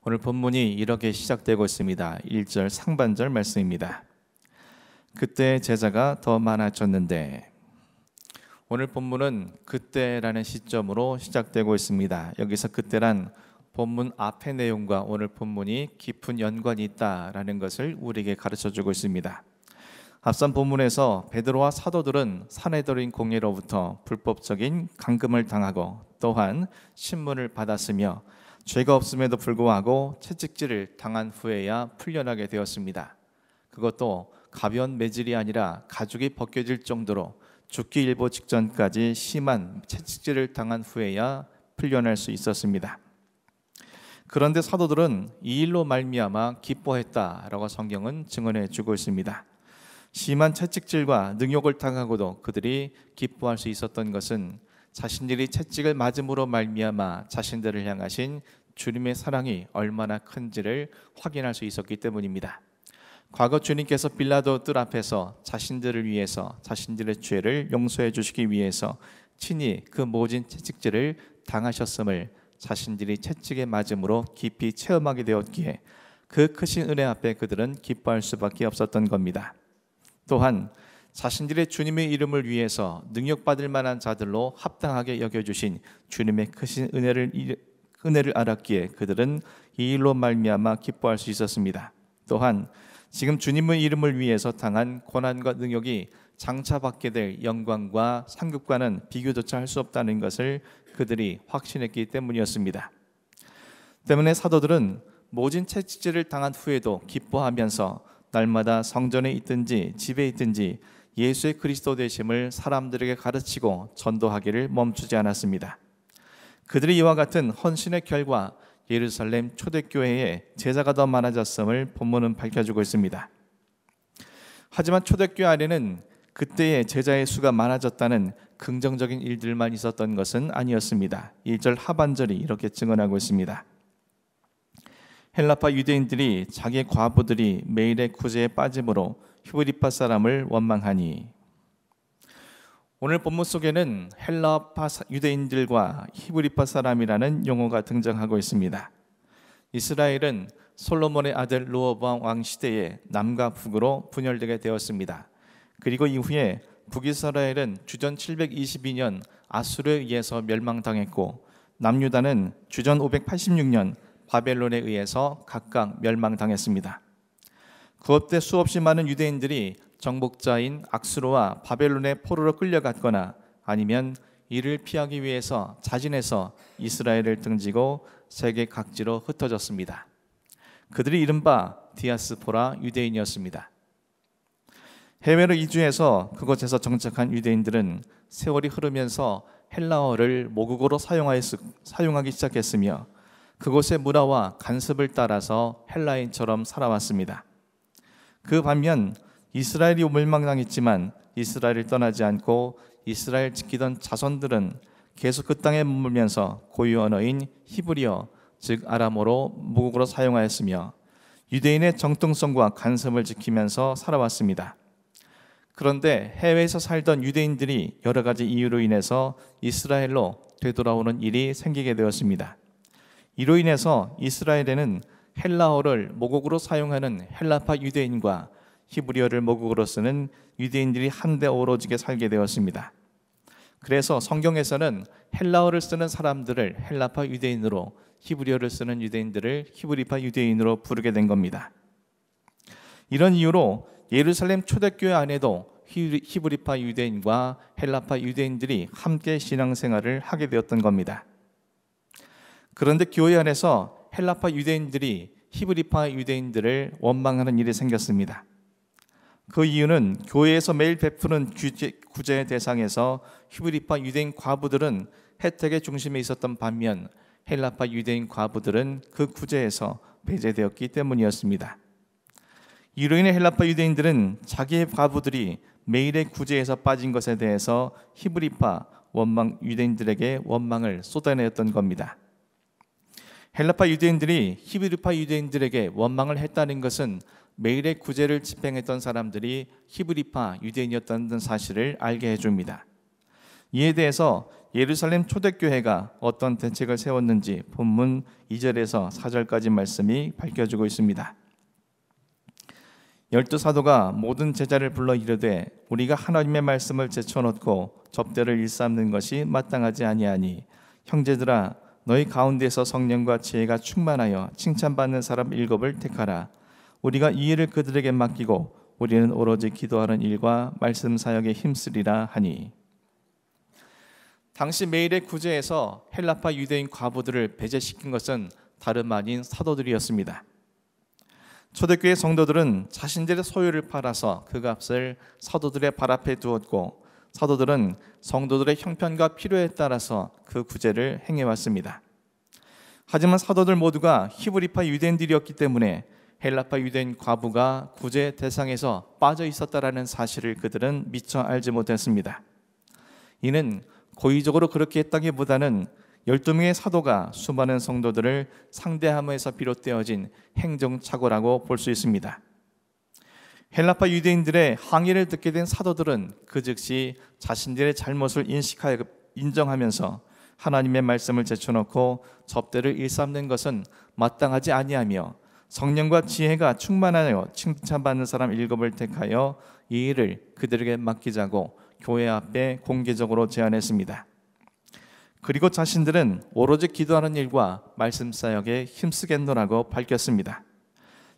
오늘 본문이 이렇게 시작되고 있습니다. 1절 상반절 말씀입니다. 그때 제자가 더 많아졌는데, 오늘 본문은 그때라는 시점으로 시작되고 있습니다. 여기서 그때란 본문 앞의 내용과 오늘 본문이 깊은 연관이 있다라는 것을 우리에게 가르쳐주고 있습니다. 앞선 본문에서 베드로와 사도들은 사내들인 공예로부터 불법적인 감금을 당하고 또한 신문을 받았으며 죄가 없음에도 불구하고 채찍질을 당한 후에야 풀려나게 되었습니다. 그것도 가벼운 매질이 아니라 가죽이 벗겨질 정도로 죽기 일보 직전까지 심한 채찍질을 당한 후에야 풀려날 수 있었습니다. 그런데 사도들은 이 일로 말미암아 기뻐했다라고 성경은 증언해 주고 있습니다. 심한 채찍질과 능욕을 당하고도 그들이 기뻐할 수 있었던 것은 자신들이 채찍을 맞음으로 말미암아 자신들을 향하신 주님의 사랑이 얼마나 큰지를 확인할 수 있었기 때문입니다. 과거 주님께서 빌라도 뜰 앞에서 자신들을 위해서 자신들의 죄를 용서해 주시기 위해서 친히 그 모진 채찍질을 당하셨음을 자신들이 채찍에 맞음으로 깊이 체험하게 되었기에 그 크신 은혜 앞에 그들은 기뻐할 수밖에 없었던 겁니다. 또한 자신들의 주님의 이름을 위해서 능욕받을 만한 자들로 합당하게 여겨주신 주님의 크신 은혜를 알았기에 그들은 이 일로 말미암아 기뻐할 수 있었습니다. 또한 지금 주님의 이름을 위해서 당한 고난과 능욕이 장차 받게 될 영광과 상급과는 비교조차 할 수 없다는 것을 그들이 확신했기 때문이었습니다. 때문에 사도들은 모진 채찍질을 당한 후에도 기뻐하면서 날마다 성전에 있든지 집에 있든지 예수의 그리스도 되심을 사람들에게 가르치고 전도하기를 멈추지 않았습니다. 그들이 이와 같은 헌신의 결과 예루살렘 초대교회에 제자가 더 많아졌음을 본문은 밝혀주고 있습니다. 하지만 초대교회 안에는 그때의 제자의 수가 많아졌다는 긍정적인 일들만 있었던 것은 아니었습니다. 1절 하반절이 이렇게 증언하고 있습니다. 헬라파 유대인들이 자기 과부들이 매일의 구제에 빠짐으로 히브리파 사람을 원망하니, 오늘 본문 속에는 헬라파 유대인들과 히브리파 사람이라는 용어가 등장하고 있습니다. 이스라엘은 솔로몬의 아들 르호보암 왕 시대에 남과 북으로 분열되게 되었습니다. 그리고 이후에 북이스라엘은 주전 722년 아수르에 의해서 멸망당했고, 남유다는 주전 586년 바벨론에 의해서 각각 멸망당했습니다. 그때 수없이 많은 유대인들이 정복자인 악수르와 바벨론의 포로로 끌려갔거나 아니면 이를 피하기 위해서 자진해서 이스라엘을 등지고 세계 각지로 흩어졌습니다. 그들이 이른바 디아스포라 유대인이었습니다. 해외로 이주해서 그곳에서 정착한 유대인들은 세월이 흐르면서 헬라어를 모국어로 사용하기 시작했으며 그곳의 문화와 관습을 따라서 헬라인처럼 살아왔습니다. 그 반면 이스라엘이 멸망당했지만 이스라엘을 떠나지 않고 이스라엘 지키던 자손들은 계속 그 땅에 머물면서 고유 언어인 히브리어, 즉 아람어로 모국어로 사용하였으며 유대인의 정통성과 관습을 지키면서 살아왔습니다. 그런데 해외에서 살던 유대인들이 여러 가지 이유로 인해서 이스라엘로 되돌아오는 일이 생기게 되었습니다. 이로 인해서 이스라엘에는 헬라어를 모국어로 사용하는 헬라파 유대인과 히브리어를 모국어로 쓰는 유대인들이 한데 어우러지게 살게 되었습니다. 그래서 성경에서는 헬라어를 쓰는 사람들을 헬라파 유대인으로, 히브리어를 쓰는 유대인들을 히브리파 유대인으로 부르게 된 겁니다. 이런 이유로 예루살렘 초대교회 안에도 히브리파 유대인과 헬라파 유대인들이 함께 신앙생활을 하게 되었던 겁니다. 그런데 교회 안에서 헬라파 유대인들이 히브리파 유대인들을 원망하는 일이 생겼습니다. 그 이유는 교회에서 매일 베푸는 구제의 대상에서 히브리파 유대인 과부들은 혜택의 중심에 있었던 반면 헬라파 유대인 과부들은 그 구제에서 배제되었기 때문이었습니다. 이로 인해 헬라파 유대인들은 자기의 과부들이 매일의 구제에서 빠진 것에 대해서 히브리파 유대인들에게 원망을 쏟아내었던 겁니다. 헬라파 유대인들이 히브리파 유대인들에게 원망을 했다는 것은 매일의 구제를 집행했던 사람들이 히브리파 유대인이었다는 사실을 알게 해줍니다. 이에 대해서 예루살렘 초대교회가 어떤 대책을 세웠는지 본문 2절에서 4절까지 말씀이 밝혀주고 있습니다. 12사도가 모든 제자를 불러 이르되 우리가 하나님의 말씀을 제쳐놓고 접대를 일삼는 것이 마땅하지 아니하니 형제들아 너희 가운데서 성령과 지혜가 충만하여 칭찬받는 사람 7을 택하라. 우리가 이 일을 그들에게 맡기고 우리는 오로지 기도하는 일과 말씀 사역에 힘쓰리라 하니. 당시 매일의 구제에서 헬라파 유대인 과부들을 배제시킨 것은 다름 아닌 사도들이었습니다. 초대교회 성도들은 자신들의 소유를 팔아서 그 값을 사도들의 발 앞에 두었고 사도들은 성도들의 형편과 필요에 따라서 그 구제를 행해왔습니다. 하지만 사도들 모두가 히브리파 유대인들이었기 때문에 헬라파 유대인 과부가 구제 대상에서 빠져 있었다라는 사실을 그들은 미처 알지 못했습니다. 이는 고의적으로 그렇게 했다기보다는 12명의 사도가 수많은 성도들을 상대함에서 비롯되어진 행정착오라고 볼 수 있습니다. 헬라파 유대인들의 항의를 듣게 된 사도들은 그 즉시 자신들의 잘못을 인식하여 인정하면서 하나님의 말씀을 제쳐놓고 접대를 일삼는 것은 마땅하지 아니하며 성령과 지혜가 충만하여 칭찬받는 사람 7을 택하여 이 일을 그들에게 맡기자고 교회 앞에 공개적으로 제안했습니다. 그리고 자신들은 오로지 기도하는 일과 말씀 사역에 힘쓰겠노라고 밝혔습니다.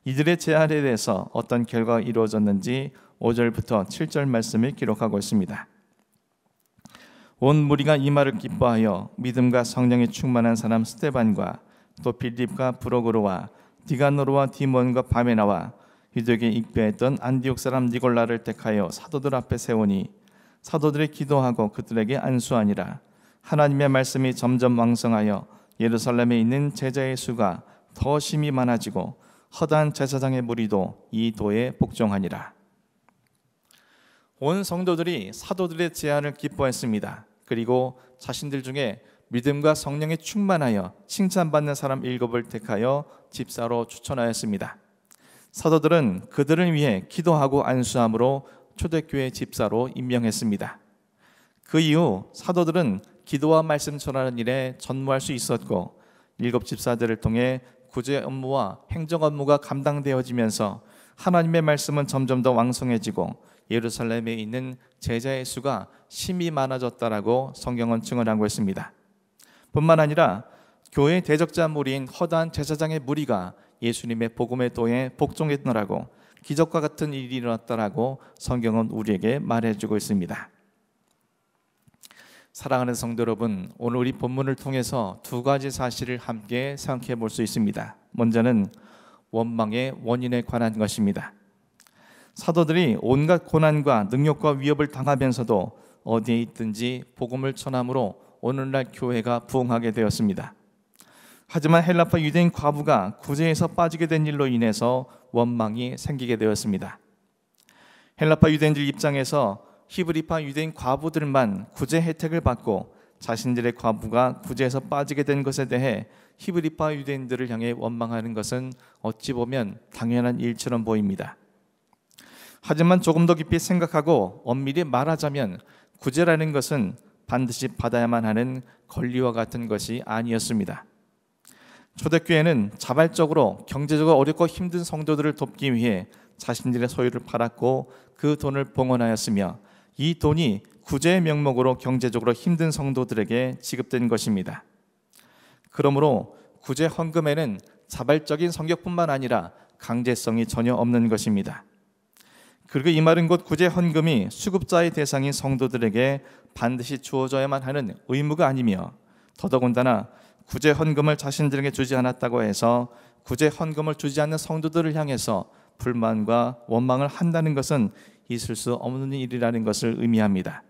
이들의 제안에 대해서 어떤 결과가 이루어졌는지 5절부터 7절 말씀을 기록하고 있습니다. 온 무리가 이 말을 기뻐하여 믿음과 성령이 충만한 사람 스데반과 또 빌립과 브로고로와 디가노르와 디몬과 바메나와 유대교에 입교했던 안디옥 사람 니골라를 택하여 사도들 앞에 세우니 사도들이 기도하고 그들에게 안수하니라. 하나님의 말씀이 점점 왕성하여 예루살렘에 있는 제자의 수가 더 심히 많아지고 허다한 제사장의 무리도 이 도에 복종하니라. 온 성도들이 사도들의 제안을 기뻐했습니다. 그리고 자신들 중에 믿음과 성령에 충만하여 칭찬받는 사람 7을 택하여 집사로 추천하였습니다. 사도들은 그들을 위해 기도하고 안수함으로 초대교회 집사로 임명했습니다. 그 이후 사도들은 기도와 말씀 전하는 일에 전무할 수 있었고 7 집사들을 통해 구제 업무와 행정 업무가 감당되어지면서 하나님의 말씀은 점점 더 왕성해지고 예루살렘에 있는 제자의 수가 심히 많아졌다라고 성경은 증언하고 있습니다. 뿐만 아니라 교회의 대적자 무리인 허다한 제사장의 무리가 예수님의 복음의 도에 복종했더라고 기적과 같은 일이 일어났다라고 성경은 우리에게 말해주고 있습니다. 사랑하는 성도 여러분, 오늘 우리 본문을 통해서 2가지 사실을 함께 생각해 볼 수 있습니다. 먼저는 원망의 원인에 관한 것입니다. 사도들이 온갖 고난과 능욕과 위협을 당하면서도 어디에 있든지 복음을 전함으로 오늘날 교회가 부흥하게 되었습니다. 하지만 헬라파 유대인 과부가 구제에서 빠지게 된 일로 인해서 원망이 생기게 되었습니다. 헬라파 유대인들 입장에서 히브리파 유대인 과부들만 구제 혜택을 받고 자신들의 과부가 구제에서 빠지게 된 것에 대해 히브리파 유대인들을 향해 원망하는 것은 어찌 보면 당연한 일처럼 보입니다. 하지만 조금 더 깊이 생각하고 엄밀히 말하자면 구제라는 것은 반드시 받아야만 하는 권리와 같은 것이 아니었습니다. 초대교회는 자발적으로 경제적으로 어렵고 힘든 성도들을 돕기 위해 자신들의 소유를 팔았고 그 돈을 봉헌하였으며 이 돈이 구제의 명목으로 경제적으로 힘든 성도들에게 지급된 것입니다. 그러므로 구제 헌금에는 자발적인 성격뿐만 아니라 강제성이 전혀 없는 것입니다. 그리고 이 말은 곧 구제 헌금이 수급자의 대상인 성도들에게 반드시 주어져야만 하는 의무가 아니며 더더군다나 구제 헌금을 자신들에게 주지 않았다고 해서 구제 헌금을 주지 않는 성도들을 향해서 불만과 원망을 한다는 것은 있을 수 없는 일이라는 것을 의미합니다.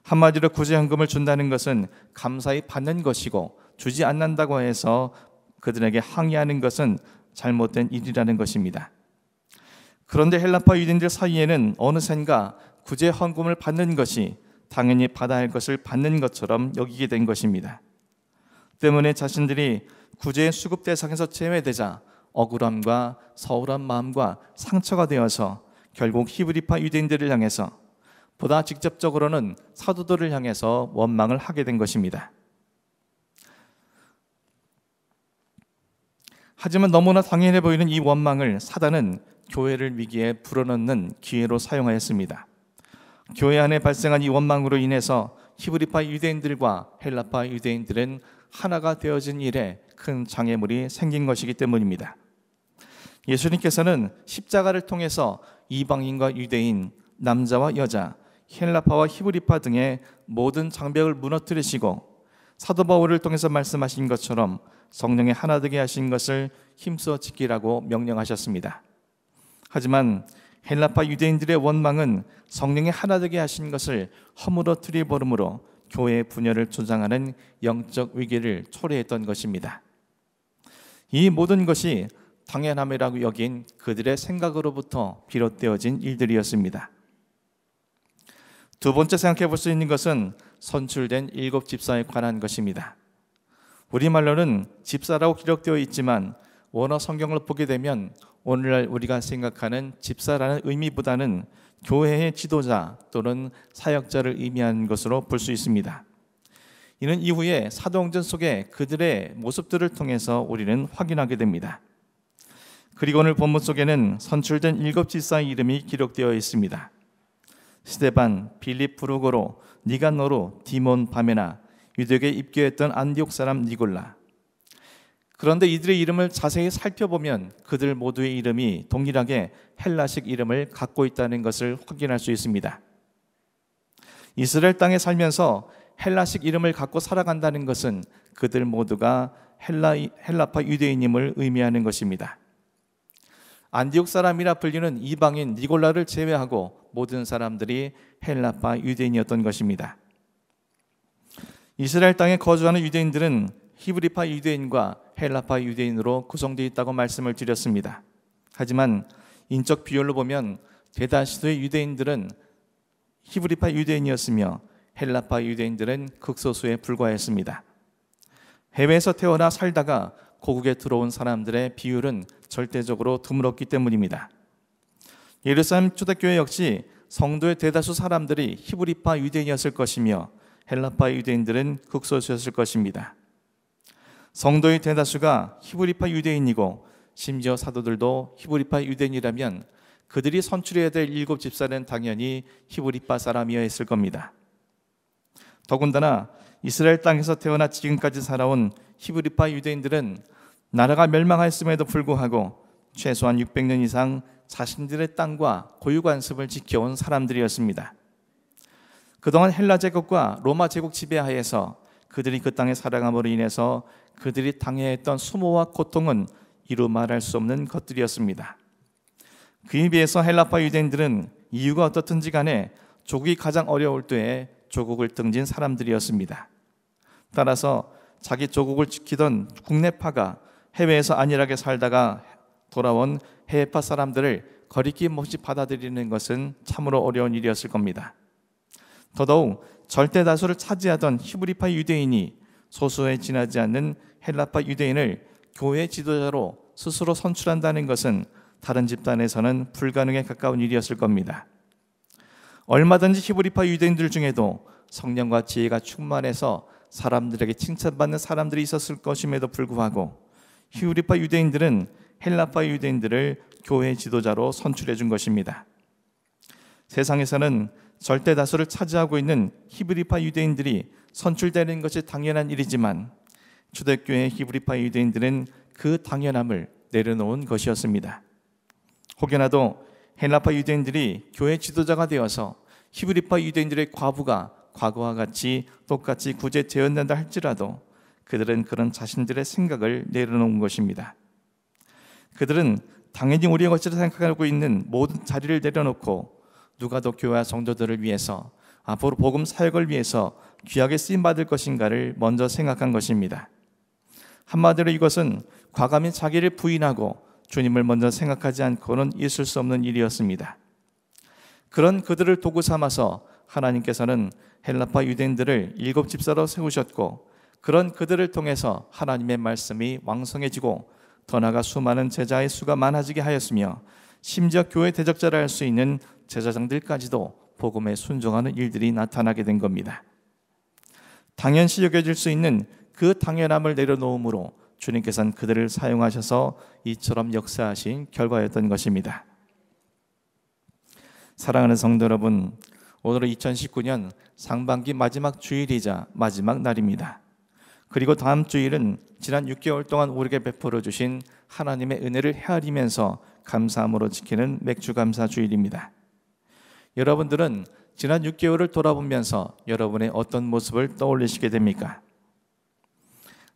한마디로 구제 헌금을 준다는 것은 감사히 받는 것이고 주지 않는다고 해서 그들에게 항의하는 것은 잘못된 일이라는 것입니다. 그런데 헬라파 유대인들 사이에는 어느샌가 구제 헌금을 받는 것이 당연히 받아야 할 것을 받는 것처럼 여기게 된 것입니다. 때문에 자신들이 구제의 수급 대상에서 제외되자 억울함과 서운한 마음과 상처가 되어서 결국 히브리파 유대인들을 향해서 보다 직접적으로는 사도들을 향해서 원망을 하게 된 것입니다. 하지만 너무나 당연해 보이는 이 원망을 사단은 교회를 위기에 불어넣는 기회로 사용하였습니다. 교회 안에 발생한 이 원망으로 인해서 히브리파 유대인들과 헬라파 유대인들은 하나가 되어진 일에 큰 장애물이 생긴 것이기 때문입니다. 예수님께서는 십자가를 통해서 이방인과 유대인, 남자와 여자, 헬라파와 히브리파 등의 모든 장벽을 무너뜨리시고 사도 바울을 통해서 말씀하신 것처럼 성령의 하나 되게 하신 것을 힘써 지키라고 명령하셨습니다. 하지만 헬라파 유대인들의 원망은 성령의 하나 되게 하신 것을 허물어뜨려 버림으로 교회의 분열을 조장하는 영적 위기를 초래했던 것입니다. 이 모든 것이 당연함이라고 여긴 그들의 생각으로부터 비롯되어진 일들이었습니다. 두 번째 생각해 볼 수 있는 것은 선출된 7 집사에 관한 것입니다. 우리말로는 집사라고 기록되어 있지만 원어 성경을 보게 되면 오늘날 우리가 생각하는 집사라는 의미보다는 교회의 지도자 또는 사역자를 의미하는 것으로 볼 수 있습니다. 이는 이후에 사도행전 속에 그들의 모습들을 통해서 우리는 확인하게 됩니다. 그리고 오늘 본문 속에는 선출된 7 집사의 이름이 기록되어 있습니다. 스데반, 빌립, 브루고로, 니가노로, 디몬, 바메나, 유대교에 입교했던 안디옥 사람 니골라. 그런데 이들의 이름을 자세히 살펴보면 그들 모두의 이름이 동일하게 헬라식 이름을 갖고 있다는 것을 확인할 수 있습니다. 이스라엘 땅에 살면서 헬라식 이름을 갖고 살아간다는 것은 그들 모두가 헬라파 유대인임을 의미하는 것입니다. 안디옥 사람이라 불리는 이방인 니골라를 제외하고 모든 사람들이 헬라파 유대인이었던 것입니다. 이스라엘 땅에 거주하는 유대인들은 히브리파 유대인과 헬라파 유대인으로 구성되어 있다고 말씀을 드렸습니다. 하지만 인적 비율로 보면 대다수의 유대인들은 히브리파 유대인이었으며 헬라파 유대인들은 극소수에 불과했습니다. 해외에서 태어나 살다가 고국에 들어온 사람들의 비율은 절대적으로 드물었기 때문입니다. 예루살렘 초대교회 역시 성도의 대다수 사람들이 히브리파 유대인이었을 것이며 헬라파 유대인들은 극소수였을 것입니다. 성도의 대다수가 히브리파 유대인이고 심지어 사도들도 히브리파 유대인이라면 그들이 선출해야 될 7 집사는 당연히 히브리파 사람이어야 했을 겁니다. 더군다나 이스라엘 땅에서 태어나 지금까지 살아온 히브리파 유대인들은 나라가 멸망하였음에도 불구하고 최소한 600년 이상 자신들의 땅과 고유 관습을 지켜온 사람들이었습니다. 그동안 헬라 제국과 로마 제국 지배하에서 그들이 그 땅에 살아감으로 인해서 그들이 당해했던 수모와 고통은 이루 말할 수 없는 것들이었습니다. 그에 비해서 헬라파 유대인들은 이유가 어떻든지 간에 조국이 가장 어려울 때에 조국을 등진 사람들이었습니다. 따라서 자기 조국을 지키던 국내파가 해외에서 안일하게 살다가 돌아온 해외파 사람들을 거리낌 없이 받아들이는 것은 참으로 어려운 일이었을 겁니다. 더더욱 절대 다수를 차지하던 히브리파 유대인이 소수에 지나지 않는 헬라파 유대인을 교회 지도자로 스스로 선출한다는 것은 다른 집단에서는 불가능에 가까운 일이었을 겁니다. 얼마든지 히브리파 유대인들 중에도 성령과 지혜가 충만해서 사람들에게 칭찬받는 사람들이 있었을 것임에도 불구하고 히브리파 유대인들은 헬라파 유대인들을 교회 지도자로 선출해 준 것입니다. 세상에서는 절대 다수를 차지하고 있는 히브리파 유대인들이 선출되는 것이 당연한 일이지만 초대교회 히브리파 유대인들은 그 당연함을 내려놓은 것이었습니다. 혹여나도 헬라파 유대인들이 교회 지도자가 되어서 히브리파 유대인들의 과부가 과거와 같이 똑같이 구제되었는다 할지라도 그들은 그런 자신들의 생각을 내려놓은 것입니다. 그들은 당연히 우리의 것이라 생각하고 있는 모든 자리를 내려놓고 누가 더 교회와 성도들을 위해서 앞으로 복음 사역을 위해서 귀하게 쓰임받을 것인가를 먼저 생각한 것입니다. 한마디로 이것은 과감히 자기를 부인하고 주님을 먼저 생각하지 않고는 있을 수 없는 일이었습니다. 그런 그들을 도구 삼아서 하나님께서는 헬라파 유대인들을 7 집사로 세우셨고 그런 그들을 통해서 하나님의 말씀이 왕성해지고 더 나아가 수많은 제자의 수가 많아지게 하였으며 심지어 교회 대적자라 할 수 있는 제사장들까지도 복음에 순종하는 일들이 나타나게 된 겁니다. 당연시 여겨질 수 있는 그 당연함을 내려놓음으로 주님께서는 그들을 사용하셔서 이처럼 역사하신 결과였던 것입니다. 사랑하는 성도 여러분, 오늘은 2019년 상반기 마지막 주일이자 마지막 날입니다. 그리고 다음 주일은 지난 6개월 동안 우리에게 베풀어 주신 하나님의 은혜를 헤아리면서 감사함으로 지키는 맥주감사 주일입니다. 여러분들은 지난 6개월을 돌아보면서 여러분의 어떤 모습을 떠올리시게 됩니까?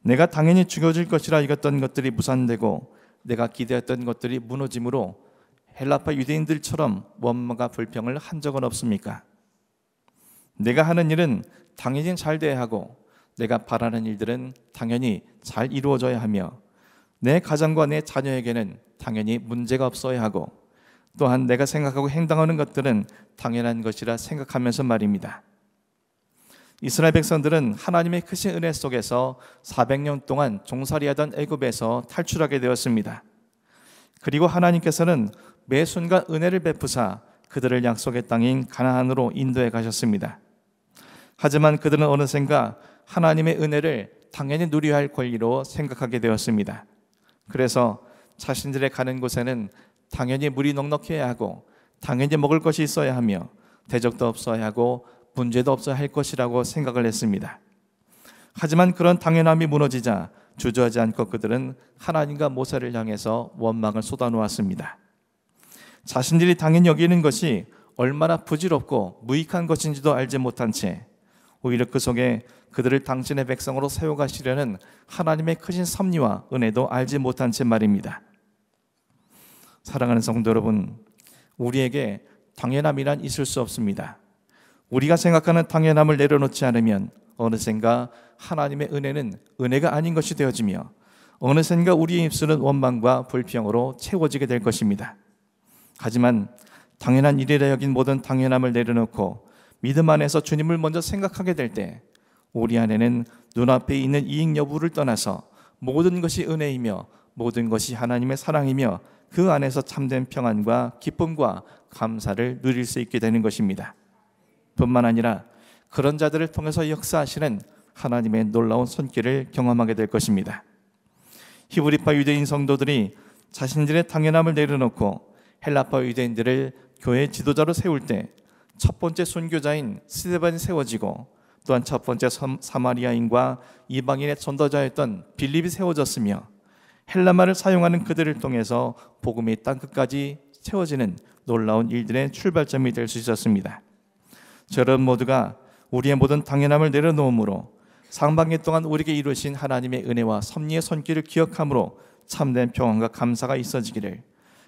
내가 당연히 죽여질 것이라 여겼던 것들이 무산되고 내가 기대했던 것들이 무너짐으로 헬라파 유대인들처럼 원망과 불평을 한 적은 없습니까? 내가 하는 일은 당연히 잘 돼야 하고 내가 바라는 일들은 당연히 잘 이루어져야 하며 내 가정과 내 자녀에게는 당연히 문제가 없어야 하고 또한 내가 생각하고 행동하는 것들은 당연한 것이라 생각하면서 말입니다. 이스라엘 백성들은 하나님의 크신 은혜 속에서 400년 동안 종살이하던 애굽에서 탈출하게 되었습니다. 그리고 하나님께서는 매 순간 은혜를 베푸사 그들을 약속의 땅인 가나안으로 인도해 가셨습니다. 하지만 그들은 어느샌가 하나님의 은혜를 당연히 누려야 할 권리로 생각하게 되었습니다. 그래서 자신들의 가는 곳에는 당연히 물이 넉넉해야 하고 당연히 먹을 것이 있어야 하며 대적도 없어야 하고 문제도 없어야 할 것이라고 생각을 했습니다. 하지만 그런 당연함이 무너지자 주저하지 않고 그들은 하나님과 모세를 향해서 원망을 쏟아놓았습니다. 자신들이 당연히 여기는 것이 얼마나 부질없고 무익한 것인지도 알지 못한 채 오히려 그 속에 그들을 당신의 백성으로 세워가시려는 하나님의 크신 섭리와 은혜도 알지 못한 채 말입니다. 사랑하는 성도 여러분, 우리에게 당연함이란 있을 수 없습니다. 우리가 생각하는 당연함을 내려놓지 않으면 어느샌가 하나님의 은혜는 은혜가 아닌 것이 되어지며 어느샌가 우리의 입술은 원망과 불평으로 채워지게 될 것입니다. 하지만 당연한 일이라 여긴 모든 당연함을 내려놓고 믿음 안에서 주님을 먼저 생각하게 될 때 우리 안에는 눈앞에 있는 이익 여부를 떠나서 모든 것이 은혜이며 모든 것이 하나님의 사랑이며 그 안에서 참된 평안과 기쁨과 감사를 누릴 수 있게 되는 것입니다. 뿐만 아니라 그런 자들을 통해서 역사하시는 하나님의 놀라운 손길을 경험하게 될 것입니다. 히브리파 유대인 성도들이 자신들의 당연함을 내려놓고 헬라파 유대인들을 교회 지도자로 세울 때 첫 번째 순교자인 스데반이 세워지고 또한 첫 번째 사마리아인과 이방인의 전도자였던 빌립이 세워졌으며 헬라말을 사용하는 그들을 통해서 복음이 땅끝까지 채워지는 놀라운 일들의 출발점이 될 수 있었습니다. 저런 모두가 우리의 모든 당연함을 내려놓음으로 상반기 동안 우리에게 이루신 하나님의 은혜와 섭리의 손길을 기억함으로 참된 평안과 감사가 있어지기를,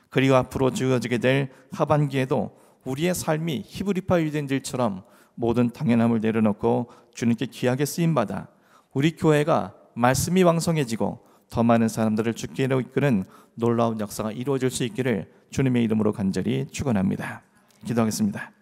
그리고 앞으로 주어지게 될 하반기에도 우리의 삶이 히브리파 유대인들처럼 모든 당연함을 내려놓고 주님께 귀하게 쓰임받아 우리 교회가 말씀이 왕성해지고 더 많은 사람들을 주께로 이끄는 놀라운 역사가 이루어질 수 있기를 주님의 이름으로 간절히 축원합니다. 기도하겠습니다.